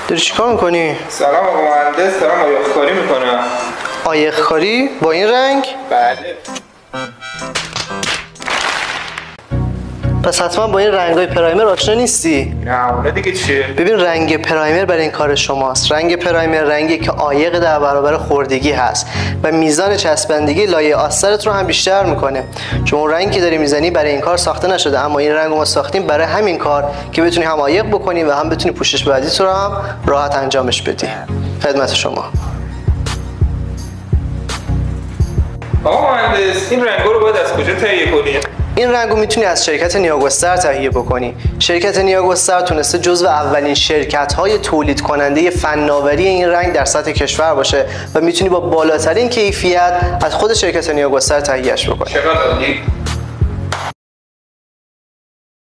داری چیکار میکنی؟ سلام آقا مهندس، دارم آیخ‌کاری میکنم. آیخ‌کاری؟ با این رنگ؟ بله. پس حتما با این رنگای پرایمر آشنا نیستی؟ نه اونا دیگه چیه؟ ببین رنگ پرایمر برای این کار شماست. رنگ پرایمر رنگی که عایق در برابر خوردگی هست و میزان چسبندگی لایه آسترت رو هم بیشتر میکنه. چون اون رنگی که داری میزنی برای این کار ساخته نشده، اما این رنگو ما ساختیم برای همین کار که بتونی هم عایق بکنی و هم بتونی پوشش بعدی رو هم راحت انجامش بدی. خدمت شما. آقا مهندس، این رنگا رو باید از کجا تهیه کنی؟ این رنگو میتونی از شرکت نیاگوستر تهیه بکنی. شرکت نیاگوستر تونسته جزو اولین شرکت‌های تولید کننده فناوری این رنگ در سطح کشور باشه و میتونی با بالاترین کیفیت از خود شرکت نیاگوستر تهیهش بکنی. چقدر عالی.